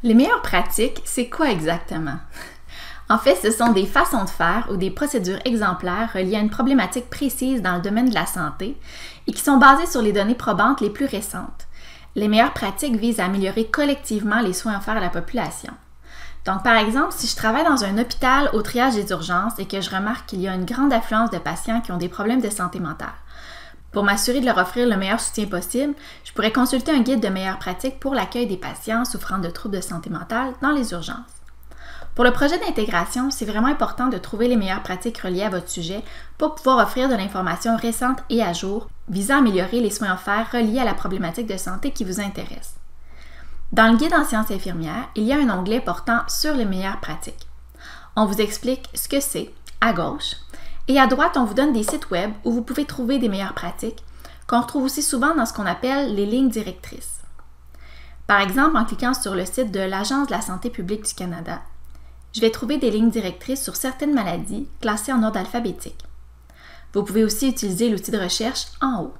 Les meilleures pratiques, c'est quoi exactement? En fait, ce sont des façons de faire ou des procédures exemplaires reliées à une problématique précise dans le domaine de la santé et qui sont basées sur les données probantes les plus récentes. Les meilleures pratiques visent à améliorer collectivement les soins offerts à la population. Donc, par exemple, si je travaille dans un hôpital au triage des urgences et que je remarque qu'il y a une grande affluence de patients qui ont des problèmes de santé mentale, pour m'assurer de leur offrir le meilleur soutien possible, je pourrais consulter un guide de meilleures pratiques pour l'accueil des patients souffrant de troubles de santé mentale dans les urgences. Pour le projet d'intégration, c'est vraiment important de trouver les meilleures pratiques reliées à votre sujet pour pouvoir offrir de l'information récente et à jour visant à améliorer les soins offerts reliés à la problématique de santé qui vous intéresse. Dans le guide en sciences infirmières, il y a un onglet portant sur les meilleures pratiques. On vous explique ce que c'est à gauche et à droite, on vous donne des sites web où vous pouvez trouver des meilleures pratiques qu'on retrouve aussi souvent dans ce qu'on appelle les lignes directrices. Par exemple, en cliquant sur le site de l'Agence de la santé publique du Canada, je vais trouver des lignes directrices sur certaines maladies classées en ordre alphabétique. Vous pouvez aussi utiliser l'outil de recherche en haut.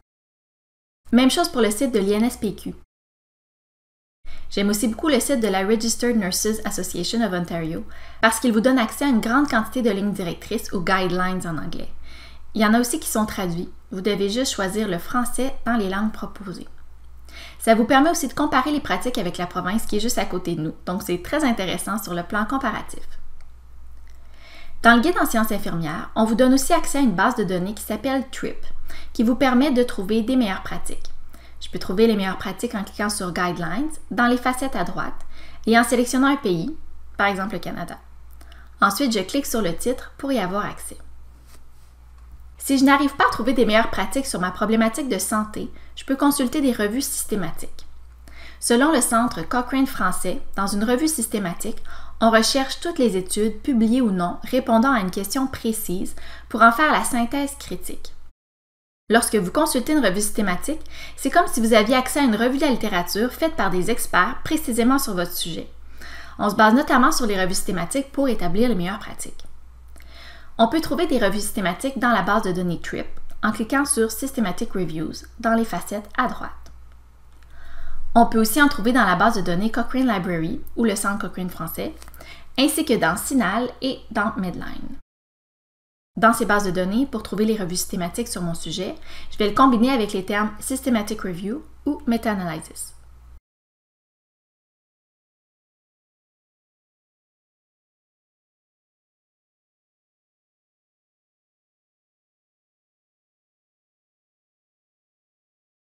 Même chose pour le site de l'INSPQ. J'aime aussi beaucoup le site de la Registered Nurses Association of Ontario parce qu'il vous donne accès à une grande quantité de lignes directrices ou guidelines en anglais. Il y en a aussi qui sont traduits. Vous devez juste choisir le français dans les langues proposées. Ça vous permet aussi de comparer les pratiques avec la province qui est juste à côté de nous, donc c'est très intéressant sur le plan comparatif. Dans le guide en sciences infirmières, on vous donne aussi accès à une base de données qui s'appelle TRIP, qui vous permet de trouver des meilleures pratiques. Je peux trouver les meilleures pratiques en cliquant sur Guidelines dans les facettes à droite et en sélectionnant un pays, par exemple le Canada. Ensuite, je clique sur le titre pour y avoir accès. Si je n'arrive pas à trouver des meilleures pratiques sur ma problématique de santé, je peux consulter des revues systématiques. Selon le Centre Cochrane français, dans une revue systématique, on recherche toutes les études, publiées ou non, répondant à une question précise pour en faire la synthèse critique. Lorsque vous consultez une revue systématique, c'est comme si vous aviez accès à une revue de la littérature faite par des experts précisément sur votre sujet. On se base notamment sur les revues systématiques pour établir les meilleures pratiques. On peut trouver des revues systématiques dans la base de données TRIP en cliquant sur Systematic Reviews dans les facettes à droite. On peut aussi en trouver dans la base de données Cochrane Library ou le Centre Cochrane français, ainsi que dans CINAHL et dans Medline. Dans ces bases de données, pour trouver les revues systématiques sur mon sujet, je vais le combiner avec les termes Systematic Review ou Meta-Analysis.